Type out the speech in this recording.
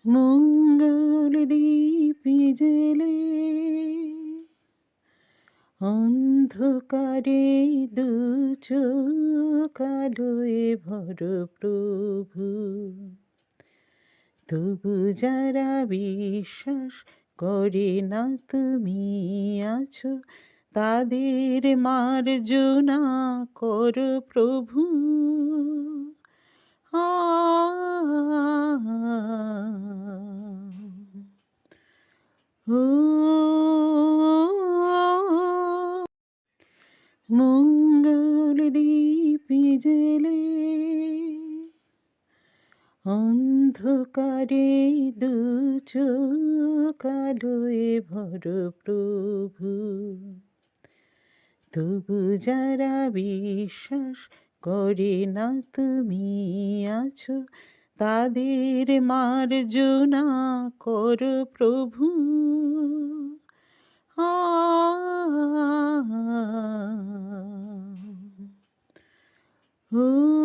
মঙ্গল দীপি জেলে অন্ধকারে দু চোখ আলোয় ভর প্রভু। তবু যারা বিশ্বাস করে না তুমি আছো, তাদের মার্জনা করো প্রভু। আ ও মঙ্গল দীপি জেলে অন্ধকারে দু চোখ আলোয় ভর প্রভু। তবু যারা বিশ্বাস করে না তুমি আছো, তাদের মার্জনা করো প্রভু। আ ও